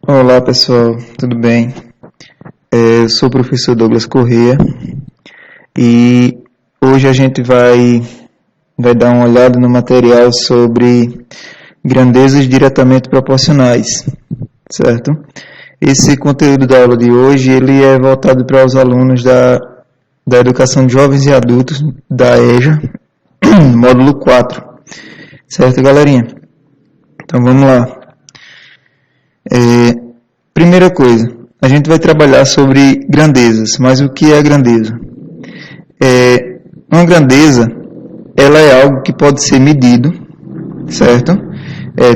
Olá pessoal, tudo bem? Eu sou o professor Douglas Corrêa e hoje a gente vai dar uma olhada no material sobre grandezas diretamente proporcionais, certo? Esse conteúdo da aula de hoje ele é voltado para os alunos da Educação de Jovens e Adultos da EJA, módulo 4, certo, galerinha? Então vamos lá. Primeira coisa, a gente vai trabalhar sobre grandezas, mas o que é grandeza? Uma grandeza, ela é algo que pode ser medido, certo?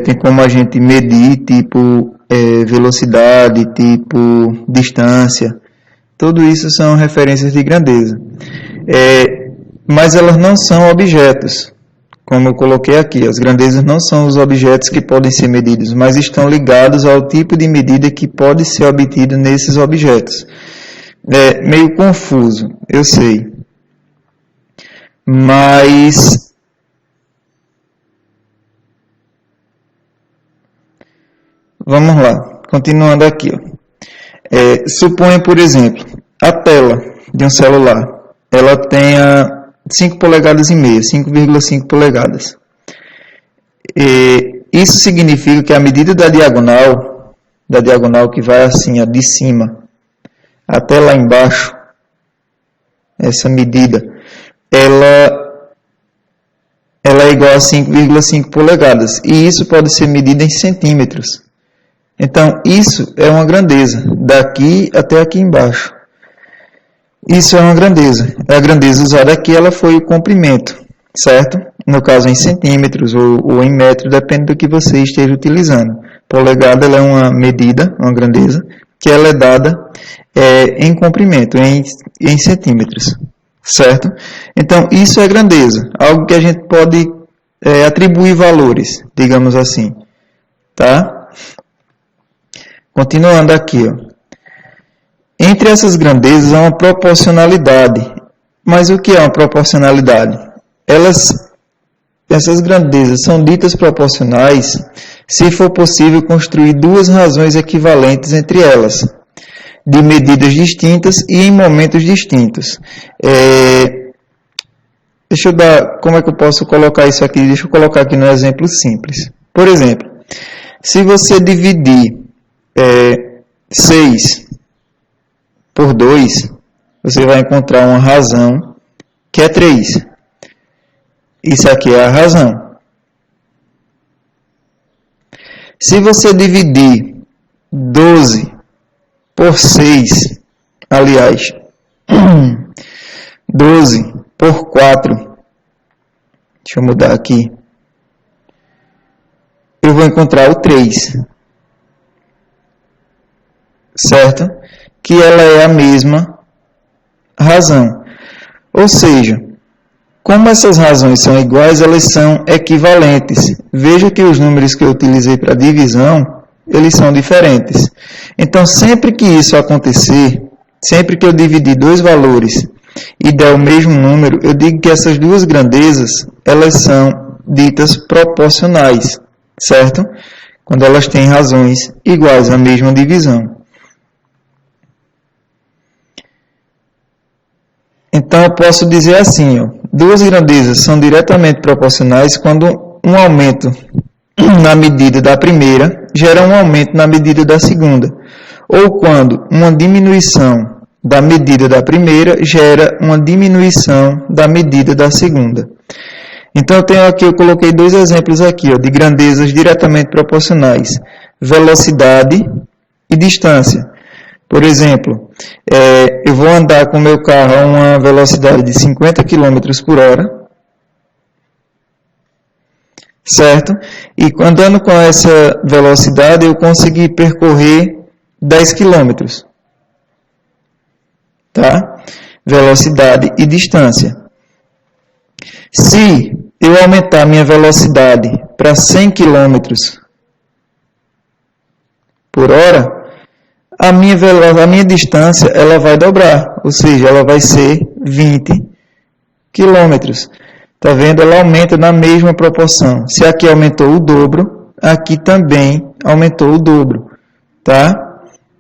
Tem como a gente medir, tipo velocidade, tipo distância, tudo isso são referências de grandeza. Mas elas não são objetos. Como eu coloquei aqui, as grandezas não são os objetos que podem ser medidos, mas estão ligados ao tipo de medida que pode ser obtido nesses objetos. É meio confuso, eu sei. Mas vamos lá, continuando aqui. Suponha, por exemplo, a tela de um celular, ela tenha 5 polegadas e meia, 5,5 polegadas. Isso significa que a medida da diagonal que vai assim, de cima até lá embaixo, essa medida, ela é igual a 5,5 polegadas. E isso pode ser medido em centímetros. Então, isso é uma grandeza, daqui até aqui embaixo. Isso é uma grandeza. A grandeza usada aqui ela foi o comprimento, certo? No caso em centímetros ou em metros, depende do que você esteja utilizando. Polegada ela é uma medida, uma grandeza, que ela é dada em comprimento, em centímetros, certo? Então, isso é grandeza, algo que a gente pode atribuir valores, digamos assim, tá? Continuando aqui, ó. Entre essas grandezas há uma proporcionalidade. Mas o que é uma proporcionalidade? Essas grandezas são ditas proporcionais se for possível construir duas razões equivalentes entre elas, de medidas distintas e em momentos distintos. Deixa eu dar, como é que eu posso colocar isso aqui? Deixa eu colocar aqui no exemplo simples. Por exemplo, se você dividir 6 por 2, você vai encontrar uma razão que é 3. Isso aqui é a razão. Se você dividir 12 por 6, aliás, 12 por 4, deixa eu mudar aqui, eu vou encontrar o 3, certo? Que ela é a mesma razão. Ou seja, como essas razões são iguais, elas são equivalentes. Veja que os números que eu utilizei para divisão, eles são diferentes. Então, sempre que isso acontecer, sempre que eu dividir dois valores e der o mesmo número, eu digo que essas duas grandezas, elas são ditas proporcionais, certo? Quando elas têm razões iguais à mesma divisão. Então, eu posso dizer assim, ó, duas grandezas são diretamente proporcionais quando um aumento na medida da primeira gera um aumento na medida da segunda, ou quando uma diminuição da medida da primeira gera uma diminuição da medida da segunda. Então, eu coloquei dois exemplos aqui, ó, de grandezas diretamente proporcionais, velocidade e distância. Por exemplo, eu vou andar com o meu carro a uma velocidade de 50 km por hora, certo? E andando com essa velocidade, eu consegui percorrer 10 km, tá? Velocidade e distância. Se eu aumentar minha velocidade para 100 km por hora, a minha distância ela vai dobrar, ou seja, ela vai ser 20 km. Está vendo? Ela aumenta na mesma proporção. Se aqui aumentou o dobro, aqui também aumentou o dobro. tá?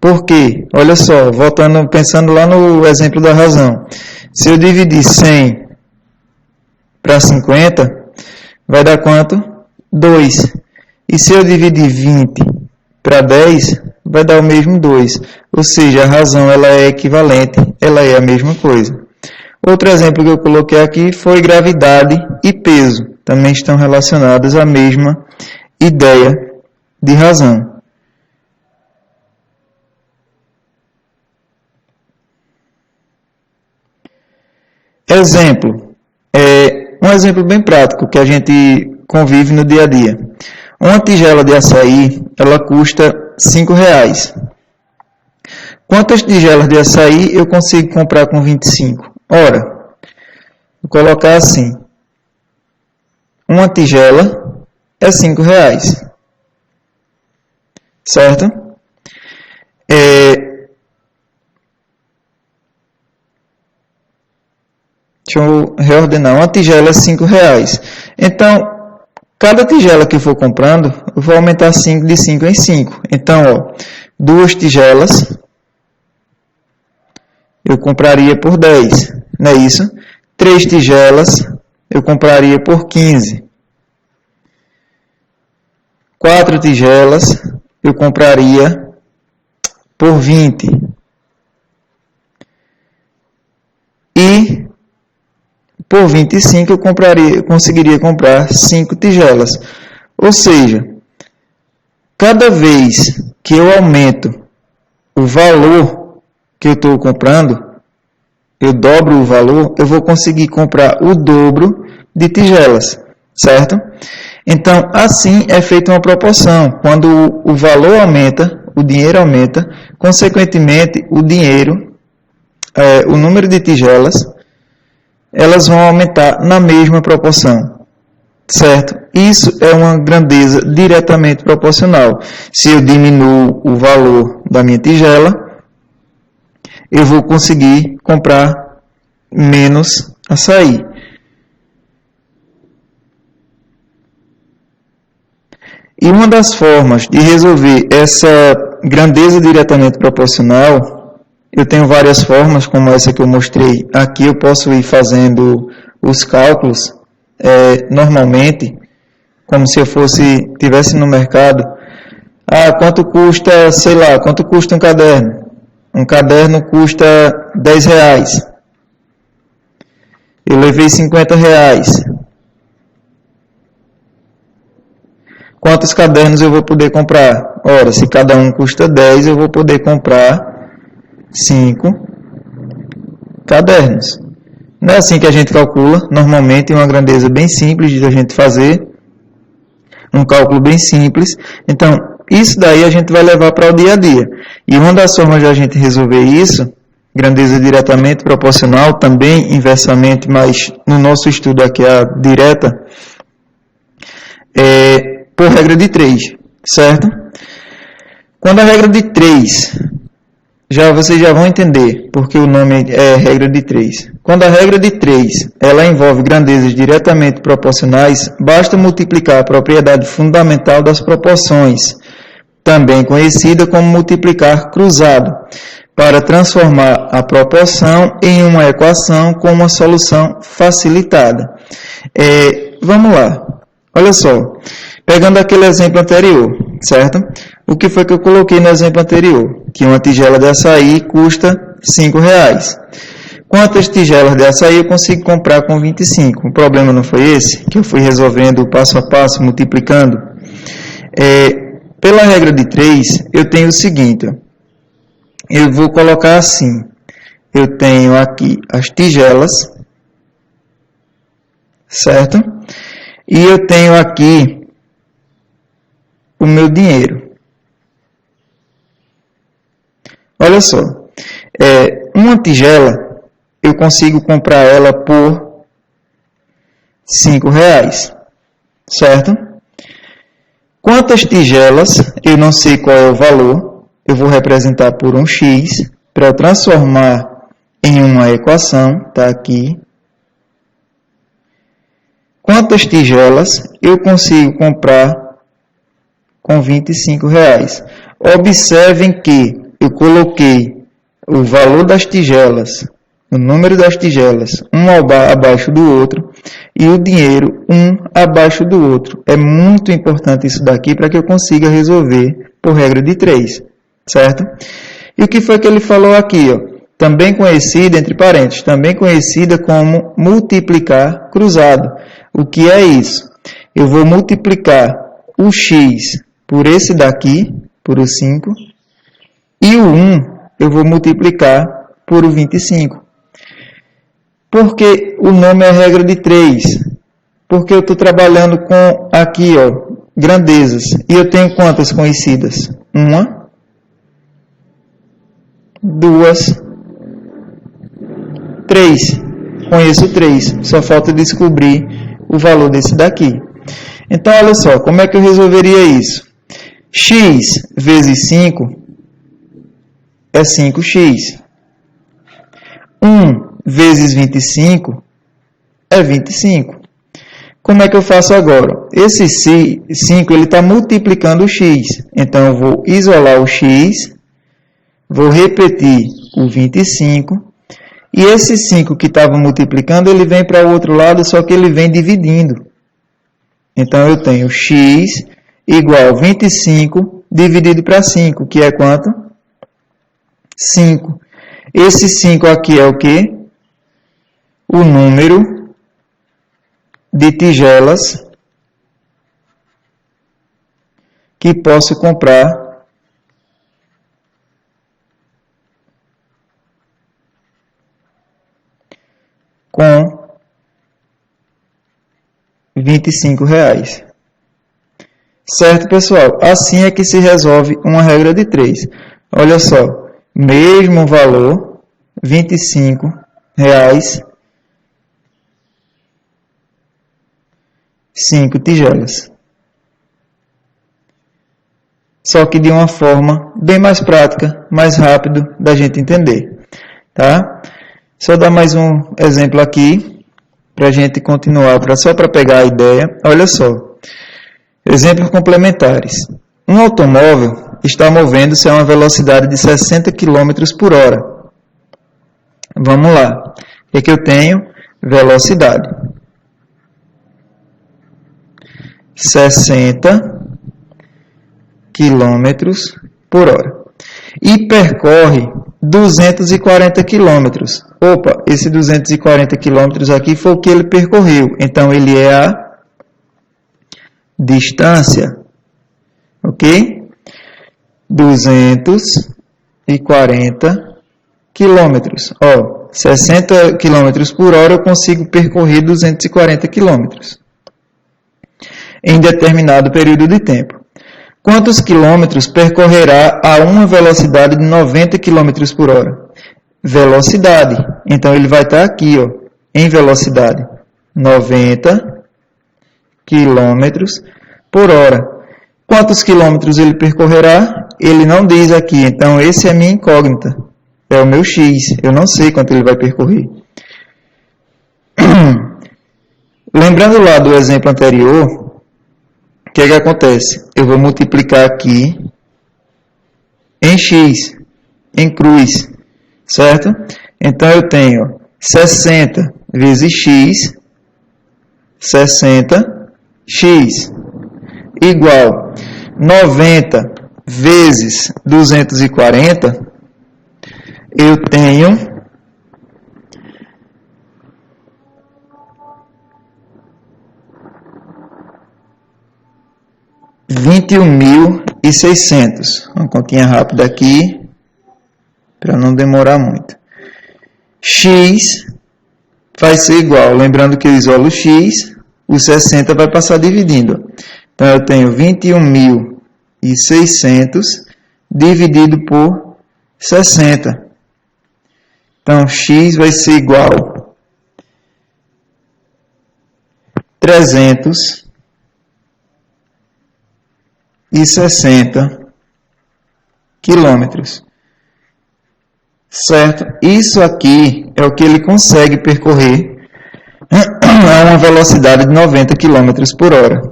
Por quê? Olha só, voltando, pensando lá no exemplo da razão. Se eu dividir 100 para 50, vai dar quanto? 2. E se eu dividir 20 para 10, vai dar o mesmo 2. Ou seja, a razão ela é equivalente, ela é a mesma coisa. Outro exemplo que eu coloquei aqui foi gravidade e peso. Também estão relacionados à mesma ideia de razão. Exemplo. Um exemplo bem prático que a gente convive no dia a dia. Uma tigela de açaí, ela custa R$5. Quantas tigelas de açaí eu consigo comprar com 25? Ora, vou colocar assim. Uma tigela é R$5. Certo? Deixa eu reordenar. Uma tigela é R$5. Então, cada tigela que eu for comprando, eu vou aumentar 5 de 5 em 5. Então, ó, 2 tigelas eu compraria por 10, não é isso? 3 tigelas eu compraria por 15. 4 tigelas eu compraria por 20. E por 25 eu conseguiria comprar 5 tigelas. Ou seja, cada vez que eu aumento o valor que eu estou comprando, eu dobro o valor, eu vou conseguir comprar o dobro de tigelas, certo? Então, assim é feita uma proporção. Quando o valor aumenta, o dinheiro aumenta, consequentemente, o número de tigelas, elas vão aumentar na mesma proporção, certo? Isso é uma grandeza diretamente proporcional. Se eu diminuo o valor da minha tigela, eu vou conseguir comprar menos açaí. E uma das formas de resolver essa grandeza diretamente proporcional, eu tenho várias formas, como essa que eu mostrei aqui, eu posso ir fazendo os cálculos normalmente, como se eu tivesse no mercado. Quanto custa, sei lá, quanto custa um caderno? Um caderno custa R$10. Eu levei R$50. Quantos cadernos eu vou poder comprar? Ora, se cada um custa 10, eu vou poder comprar 5 cadernos. Não é assim que a gente calcula. Normalmente é uma grandeza bem simples de a gente fazer. Um cálculo bem simples. Então, isso daí a gente vai levar para o dia a dia. E uma das formas de a gente resolver isso, grandeza diretamente proporcional, também inversamente, mas no nosso estudo aqui a direta, é por regra de 3, certo? Quando a regra de 3, vocês já vão entender porque o nome é regra de 3. Quando a regra de 3 ela envolve grandezas diretamente proporcionais, basta multiplicar a propriedade fundamental das proporções, também conhecida como multiplicar cruzado, para transformar a proporção em uma equação com uma solução facilitada. Vamos lá. Olha só. Pegando aquele exemplo anterior, certo? O que foi que eu coloquei no exemplo anterior? Que uma tigela de açaí custa R$5. Quantas tigelas de açaí eu consigo comprar com 25? O problema não foi esse? Que eu fui resolvendo passo a passo, multiplicando. Pela regra de 3, eu tenho o seguinte. Eu vou colocar assim. Eu tenho aqui as tigelas, certo? E eu tenho aqui o meu dinheiro. Olha só, uma tigela, eu consigo comprar ela por R$5, certo? Quantas tigelas, eu não sei qual é o valor, eu vou representar por um X, para eu transformar em uma equação, está aqui. Quantas tigelas eu consigo comprar com R$25. Observem que eu coloquei o valor das tigelas, o número das tigelas, um abaixo do outro, e o dinheiro um abaixo do outro. É muito importante isso daqui para que eu consiga resolver por regra de 3, certo? E o que foi que ele falou aqui, ó? Também conhecida, entre parênteses, também conhecida como multiplicar cruzado. O que é isso? Eu vou multiplicar o x por esse daqui, por o 5, e o 1 eu vou multiplicar por o 25. Por que o nome é regra de 3? Porque eu estou trabalhando com aqui, ó, grandezas. E eu tenho quantas conhecidas? 1, 2, 3. Conheço 3. Só falta descobrir o valor desse daqui. Então, olha só, como é que eu resolveria isso? X vezes 5 é 5x. 1 vezes 25 é 25. Como é que eu faço agora? Esse 5 está multiplicando o x. Então, eu vou isolar o x, vou repetir o 25, e esse 5 que estava multiplicando, ele vem para o outro lado, só que ele vem dividindo. Então, eu tenho x igual a 25 dividido para 5, que é quanto? 5. Esse 5 aqui é o quê? O número de tigelas que posso comprar com R$25. Certo, pessoal? Assim é que se resolve uma regra de 3. Olha só, mesmo valor, R$25, 5 tigelas. Só que de uma forma bem mais prática, mais rápido da gente entender. Tá? Só dar mais um exemplo aqui, para a gente continuar, só para pegar a ideia. Olha só, exemplos complementares. Um automóvel está movendo-se a uma velocidade de 60 km por hora. Vamos lá. O que eu tenho? Velocidade. 60 km por hora. E percorre 240 km. Opa, esse 240 km aqui foi o que ele percorreu. Então, ele é a distância. Ok? 240 km. Ó, 60 km por hora eu consigo percorrer 240 km. Em determinado período de tempo. Quantos quilômetros percorrerá a uma velocidade de 90 km por hora? Velocidade. Então, ele vai estar aqui, ó, em velocidade. 90 km por hora. Quantos quilômetros ele percorrerá? Ele não diz aqui. Então, esse é a minha incógnita. É o meu x. Eu não sei quanto ele vai percorrer. Lembrando lá do exemplo anterior, o que acontece? Eu vou multiplicar aqui em x, em cruz, certo? Então, eu tenho 60 vezes x, 60x, igual 90 vezes 240, eu tenho 21.600. Uma continha rápida aqui, para não demorar muito. X vai ser igual, lembrando que eu isolo x, o 60 vai passar dividindo. Então, eu tenho 21.600 dividido por 60. Então, x vai ser igual a 360 quilômetros. Certo? Isso aqui é o que ele consegue percorrer a uma velocidade de 90 km por hora.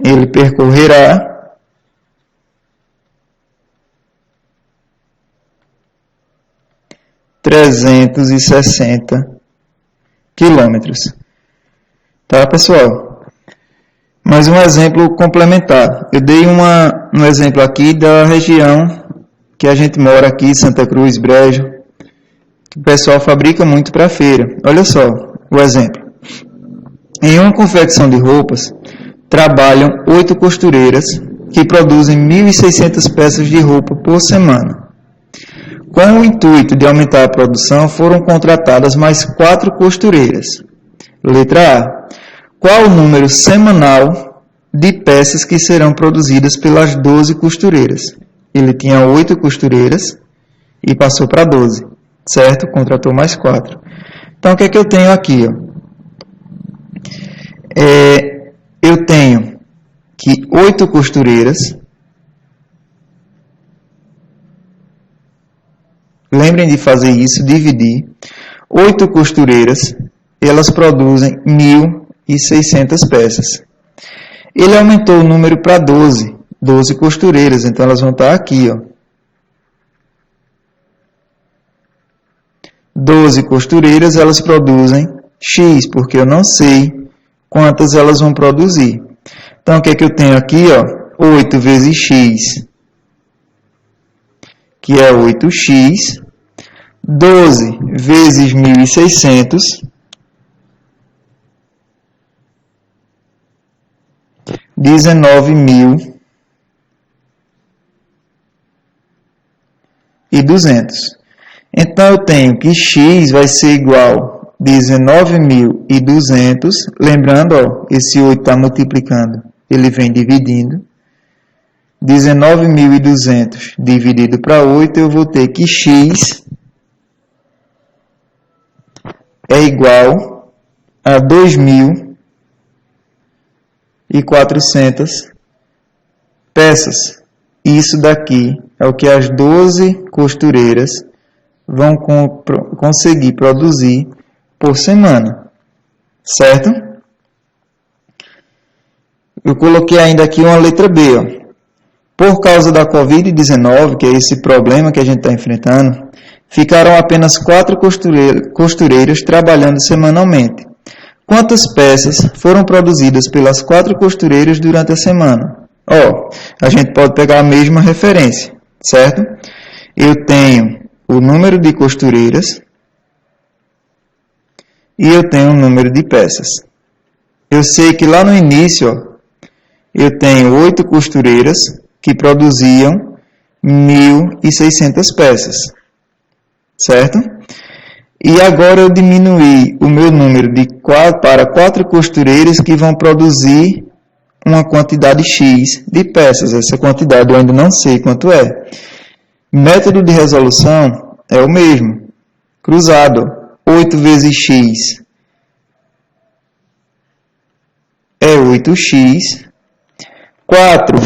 ele percorrerá 360 quilômetros. Tá, pessoal? Mais um exemplo complementar. Eu dei um exemplo aqui da região que a gente mora aqui, Santa Cruz, Brejo, que o pessoal fabrica muito para feira. Olha só o exemplo. Em uma confecção de roupas, trabalham 8 costureiras que produzem 1.600 peças de roupa por semana. Com o intuito de aumentar a produção, foram contratadas mais 4 costureiras. Letra A. Qual o número semanal de peças que serão produzidas pelas 12 costureiras? Ele tinha 8 costureiras e passou para 12, certo? Contratou mais 4. Então, o que é que eu tenho aqui? Eu tenho que 8 costureiras. Lembrem de fazer isso, dividir. 8 costureiras, elas produzem 1.600 peças. Ele aumentou o número para 12 costureiras, então elas vão estar aqui, ó. 12 costureiras, elas produzem X, porque eu não sei quantas elas vão produzir. Então, o que é que eu tenho aqui, ó? 8 vezes X, que é 8x, 12 vezes 1.600, R$19.200. Então, eu tenho que x vai ser igual a 19.200. Lembrando, ó, esse 8 está multiplicando, ele vem dividindo. 19.200 dividido para 8, eu vou ter que x é igual a 2.400 peças. Isso daqui é o que as 12 costureiras vão conseguir produzir por semana, certo? Eu coloquei ainda aqui uma letra B, ó. Por causa da Covid-19, que é esse problema que a gente está enfrentando, ficaram apenas 4 costureiras trabalhando semanalmente. Quantas peças foram produzidas pelas 4 costureiras durante a semana? Ó, a gente pode pegar a mesma referência, certo? Eu tenho o número de costureiras e eu tenho o número de peças. Eu sei que lá no início, ó, eu tenho 8 costureiras que produziam 1.600 peças, certo? E agora eu diminuí o meu número para 4 costureiras que vão produzir uma quantidade X de peças. Essa quantidade eu ainda não sei quanto é. Método de resolução é o mesmo. Cruzado, 8 vezes X é 8X. 4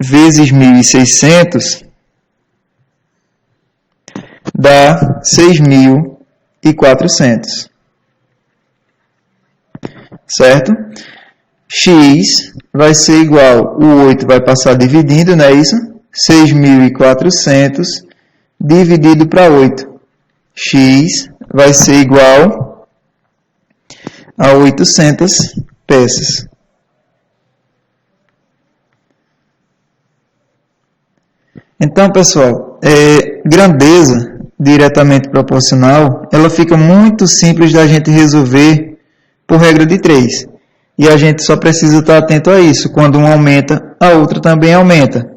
vezes 1.600 dá 6.400, certo? X vai ser igual, o 8 vai passar dividindo, não é isso? 6.400 dividido para 8. X vai ser igual a 800 peças. Então, pessoal, grandeza diretamente proporcional, ela fica muito simples da gente resolver por regra de 3. E a gente só precisa estar atento a isso. Quando uma aumenta, a outra também aumenta.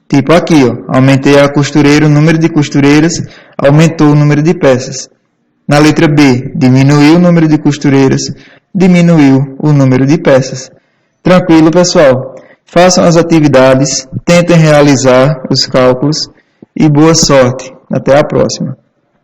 Tipo aqui, ó, aumentei a costureira, o número de costureiras, aumentou o número de peças. Na letra B, diminuiu o número de costureiras, diminuiu o número de peças. Tranquilo, pessoal? Façam as atividades, tentem realizar os cálculos e boa sorte. Até a próxima.